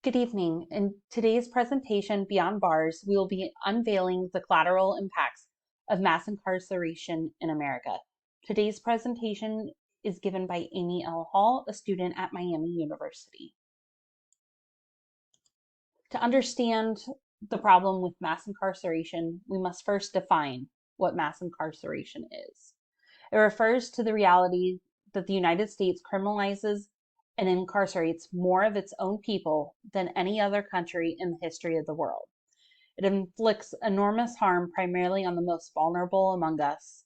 Good evening. In today's presentation, Beyond Bars, we will be unveiling the collateral impacts of mass incarceration in America. Today's presentation is given by Amy L. Hall, a student at Miami University. To understand the problem with mass incarceration, we must first define what mass incarceration is. It refers to the reality that the United States criminalizes and incarcerates more of its own people than any other country in the history of the world. It inflicts enormous harm primarily on the most vulnerable among us,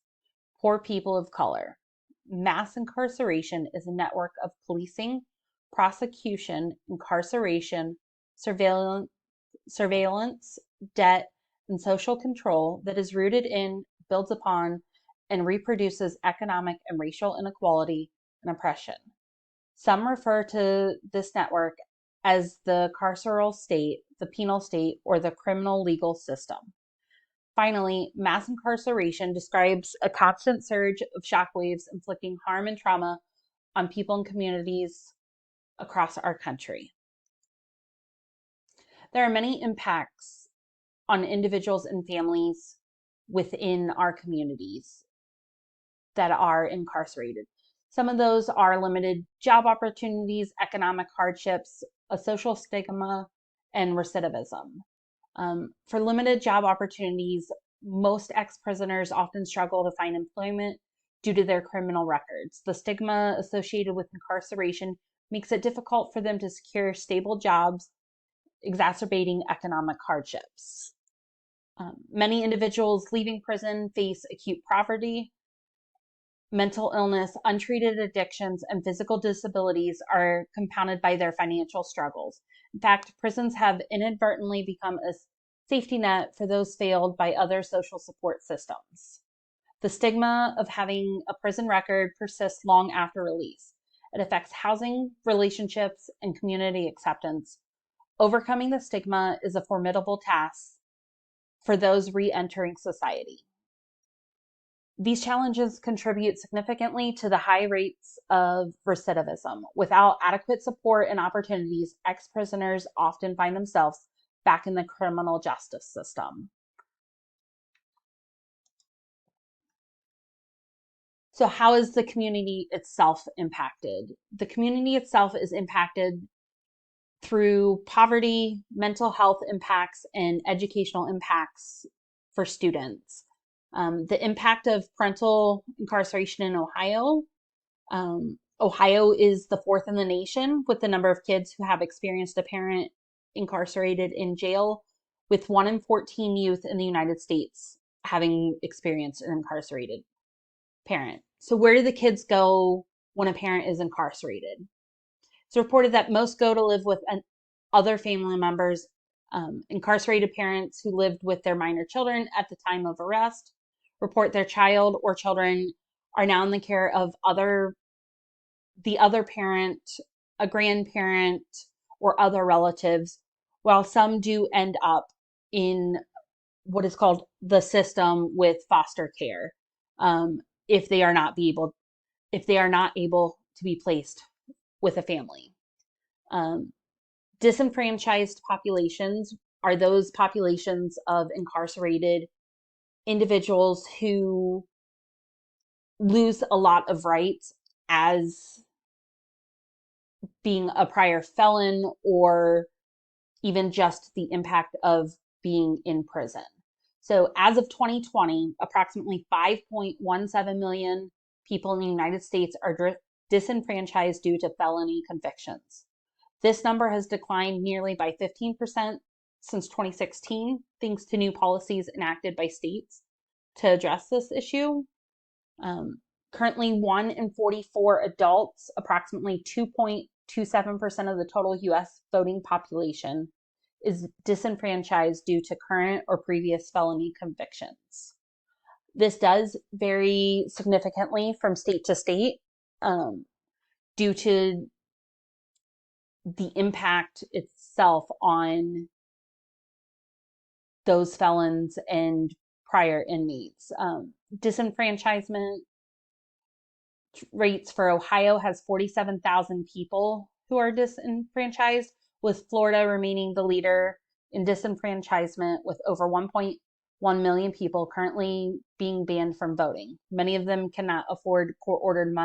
poor people of color. Mass incarceration is a network of policing, prosecution, incarceration, surveillance, debt, and social control that is rooted in, builds upon, and reproduces economic and racial inequality and oppression. Some refer to this network as the carceral state, the penal state, or the criminal legal system. Finally, mass incarceration describes a constant surge of shockwaves inflicting harm and trauma on people and communities across our country. There are many impacts on individuals and families within our communities that are incarcerated. Some of those are limited job opportunities, economic hardships, a social stigma, and recidivism. For limited job opportunities, most ex-prisoners often struggle to find employment due to their criminal records. The stigma associated with incarceration makes it difficult for them to secure stable jobs, exacerbating economic hardships. Many individuals leaving prison face acute poverty, mental illness, untreated addictions, and physical disabilities are compounded by their financial struggles. In fact, prisons have inadvertently become a safety net for those failed by other social support systems. The stigma of having a prison record persists long after release. It affects housing, relationships, and community acceptance. Overcoming the stigma is a formidable task for those re-entering society. These challenges contribute significantly to the high rates of recidivism. Without adequate support and opportunities, ex-prisoners often find themselves back in the criminal justice system. So how is the community itself impacted? The community itself is impacted through poverty, mental health impacts, and educational impacts for students. The impact of parental incarceration in Ohio. Ohio is the fourth in the nation with the number of kids who have experienced a parent incarcerated in jail, with 1 in 14 youth in the United States having experienced an incarcerated parent. So where do the kids go when a parent is incarcerated? It's reported that most go to live with other family members. Incarcerated parents who lived with their minor children at the time of arrest report their child or children are now in the care of the other parent, a grandparent, or other relatives, while some do end up in what is called the system with foster care, if they are not able to be placed with a family. Disenfranchised populations are those populations of incarcerated individuals who lose a lot of rights as being a prior felon or even just the impact of being in prison. So as of 2020, approximately 5.17 million people in the United States are disenfranchised due to felony convictions. This number has declined nearly by 15% since 2016, thanks to new policies enacted by states to address this issue. Currently, 1 in 44 adults, approximately 2.27% of the total US voting population, is disenfranchised due to current or previous felony convictions. This does vary significantly from state to state due to the impact itself on those felons and prior inmates. Disenfranchisement rates for Ohio has 47,000 people who are disenfranchised, with Florida remaining the leader in disenfranchisement with over 1.1 million people currently being banned from voting. Many of them cannot afford court-ordered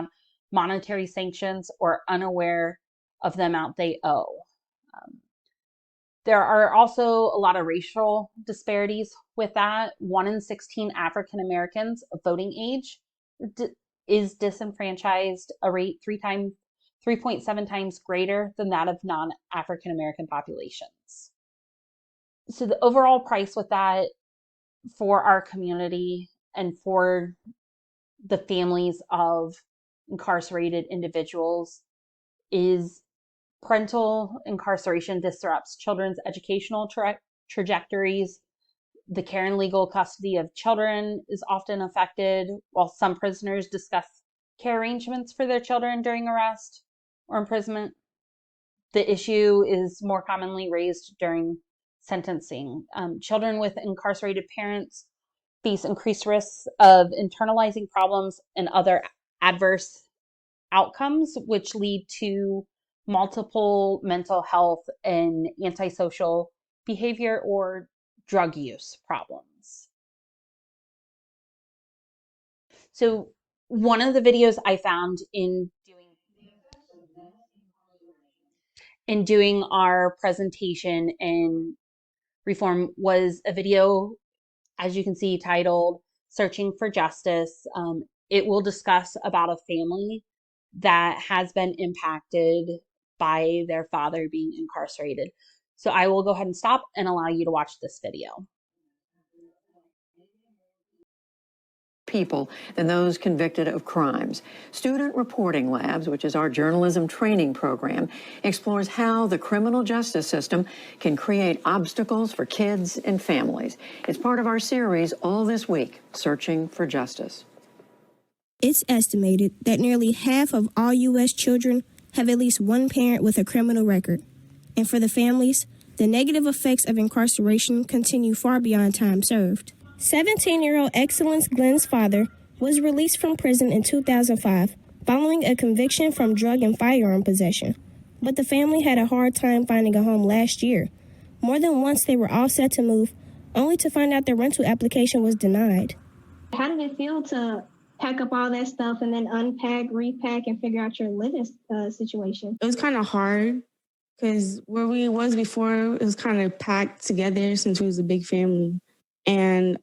monetary sanctions or unaware of the amount they owe. There are also a lot of racial disparities with that. 1 in 16 African Americans of voting age is disenfranchised, a rate 3.7 times greater than that of non-African American populations. So the overall price with that for our community and for the families of incarcerated individuals is parental incarceration disrupts children's educational trajectories. The care and legal custody of children is often affected, while some prisoners discuss care arrangements for their children during arrest or imprisonment. The issue is more commonly raised during sentencing. Children with incarcerated parents face increased risks of internalizing problems and other adverse outcomes, which lead to multiple mental health and antisocial behavior or drug use problems. So one of the videos I found in doing our presentation in reform was a video, as you can see, titled Searching for Justice. It will discuss about a family that has been impacted by their father being incarcerated. So I will go ahead and stop and allow you to watch this video. People than those convicted of crimes. Student Reporting Labs, which is our journalism training program, explores how the criminal justice system can create obstacles for kids and families. It's part of our series all this week, Searching for Justice. It's estimated that nearly half of all U.S. children have at least one parent with a criminal record. And for the families, the negative effects of incarceration continue far beyond time served. 17-year-old Excellence Glenn's father was released from prison in 2005 following a conviction from drug and firearm possession. But the family had a hard time finding a home last year. More than once they were all set to move, only to find out their rental application was denied. How did it feel to pack up all that stuff and then unpack, repack, and figure out your living situation? It was kind of hard because where we was before, it was kind of packed together since we was a big family. And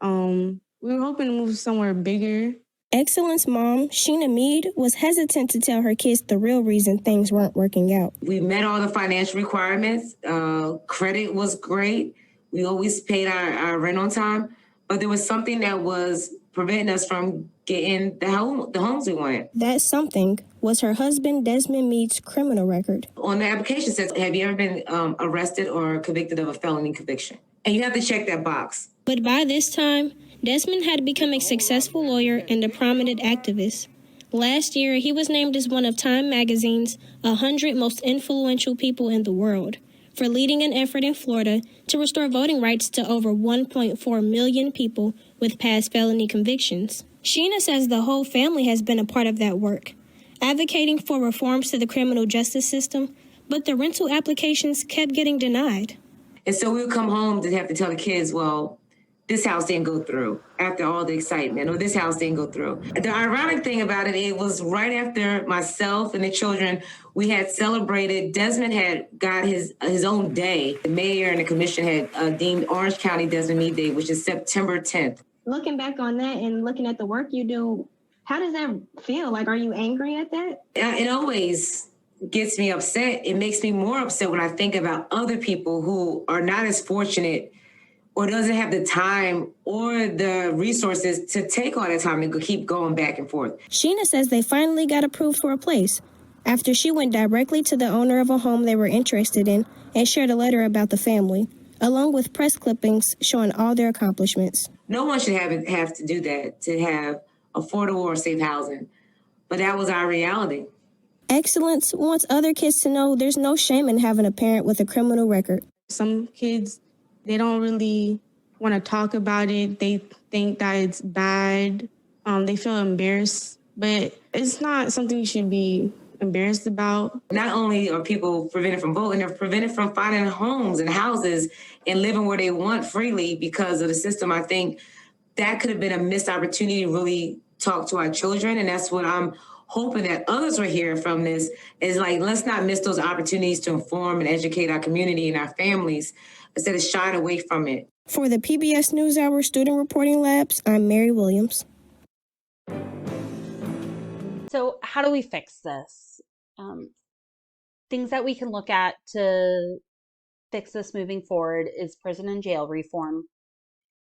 we were hoping to move somewhere bigger. Excellence mom, Sheena Mead, was hesitant to tell her kids the real reason things weren't working out. We met all the financial requirements. Credit was great. We always paid our rent on time. But there was something that was preventing us from getting the homes we wanted. That something was her husband, Desmond Mead's criminal record. On the application says, have you ever been arrested or convicted of a felony conviction? And you have to check that box. But by this time, Desmond had become a successful lawyer and a prominent activist. Last year, he was named as one of Time magazine's 100 most influential people in the world for leading an effort in Florida to restore voting rights to over 1.4 million people with past felony convictions. Sheena says the whole family has been a part of that work, advocating for reforms to the criminal justice system, but the rental applications kept getting denied. And so we would come home to have to tell the kids, well, this house didn't go through after all the excitement, or this house didn't go through. The ironic thing about it, it was right after myself and the children, we had celebrated. Desmond had got his own day. The mayor and the commission had deemed Orange County Desmond Mead Day, which is September 10th. Looking back on that and looking at the work you do, how does that feel? Like, are you angry at that? It always gets me upset. It makes me more upset when I think about other people who are not as fortunate or doesn't have the time or the resources to take all that time and keep going back and forth. Sheena says they finally got approved for a place after she went directly to the owner of a home they were interested in and shared a letter about the family, along with press clippings showing all their accomplishments. No one should have to do that, to have affordable or safe housing. But that was our reality. Excellence wants other kids to know there's no shame in having a parent with a criminal record. Some kids, they don't really want to talk about it. They think that it's bad. They feel embarrassed. But it's not something you should be embarrassed about. Not only are people prevented from voting, they're prevented from finding homes and houses and living where they want freely because of the system. I think that could have been a missed opportunity to really talk to our children. And that's what I'm hoping that others will hear from this is like, let's not miss those opportunities to inform and educate our community and our families instead of shying away from it. For the PBS NewsHour Student Reporting Labs, I'm Mary Williams. So how do we fix this? Things that we can look at to fix this moving forward is prison and jail reform,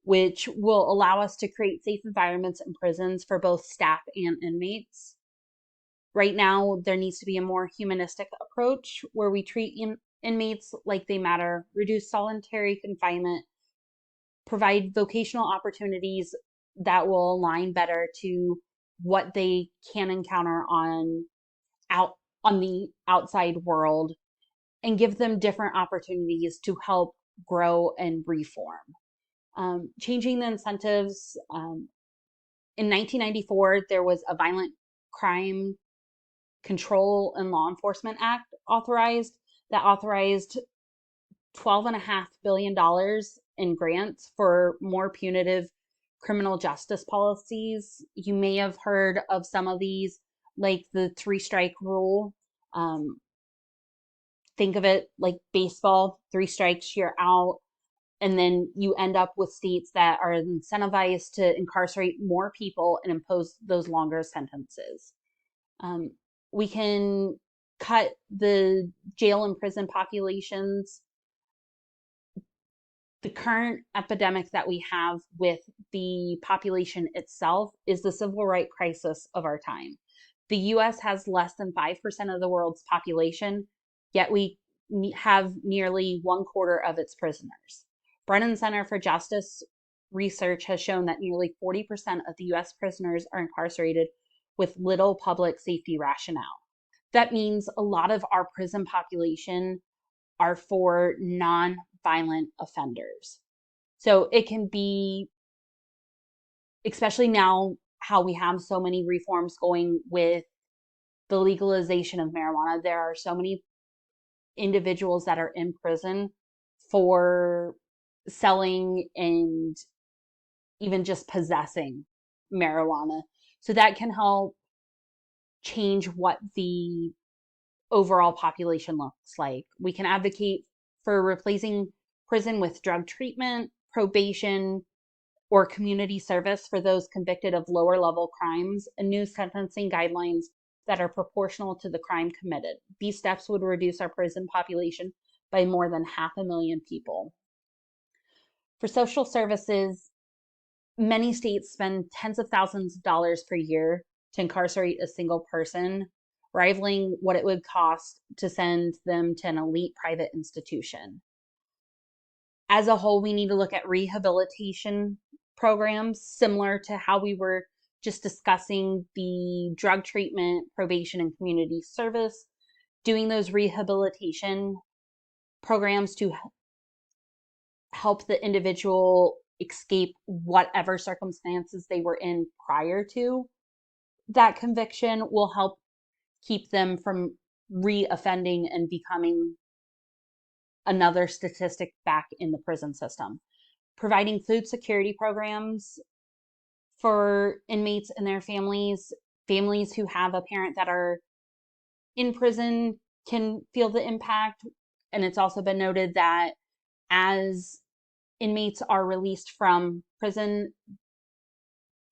which will allow us to create safe environments in prisons for both staff and inmates. Right now, there needs to be a more humanistic approach where we treat inmates like they matter, reduce solitary confinement, provide vocational opportunities that will align better to what they can encounter on the outside world, and give them different opportunities to help grow and reform. Changing the incentives. In 1994, there was a Violent Crime Control and Law Enforcement Act authorized $12.5 billion in grants for more punitive criminal justice policies. You may have heard of some of these, like the 3-strike rule. Think of it like baseball, 3 strikes, you're out. And then you end up with states that are incentivized to incarcerate more people and impose those longer sentences. We can cut the jail and prison populations. The current epidemic that we have with the population itself is the civil rights crisis of our time. The US has less than 5% of the world's population, yet we have nearly 1/4 of its prisoners. Brennan Center for Justice research has shown that nearly 40% of the US prisoners are incarcerated with little public safety rationale. That means a lot of our prison population are for non-violent offenders. So it can be, especially now how we have so many reforms going with the legalization of marijuana, there are so many individuals that are in prison for selling and even just possessing marijuana. So that can help change what the overall population looks like. We can advocate for replacing prison with drug treatment, probation, or community service for those convicted of lower level crimes, and new sentencing guidelines that are proportional to the crime committed. These steps would reduce our prison population by more than 500,000 people. For social services, many states spend tens of thousands of dollars per year to incarcerate a single person, rivaling what it would cost to send them to an elite private institution. As a whole, we need to look at rehabilitation programs similar to how we were just discussing the drug treatment, probation, and community service, doing those rehabilitation programs to help the individual escape whatever circumstances they were in prior to that conviction will help keep them from re-offending and becoming another statistic back in the prison system. Providing food security programs for inmates and their families. Families who have a parent that are in prison can feel the impact. And it's also been noted that as inmates are released from prison,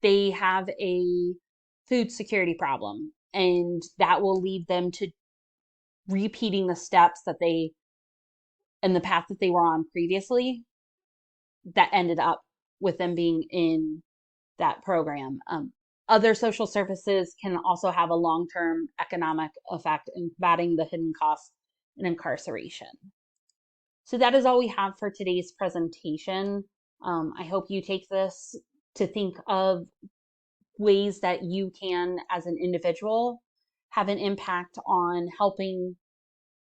they have a food security problem, and that will lead them to repeating the steps that they and the path that they were on previously that ended up with them being in that program. Other social services can also have a long-term economic effect in combating the hidden costs in incarceration. So that is all we have for today's presentation. I hope you take this to think of ways that you can, as an individual, have an impact on helping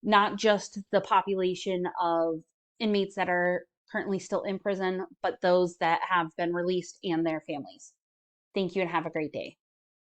not just the population of inmates that are currently still in prison, but those that have been released and their families. Thank you and have a great day.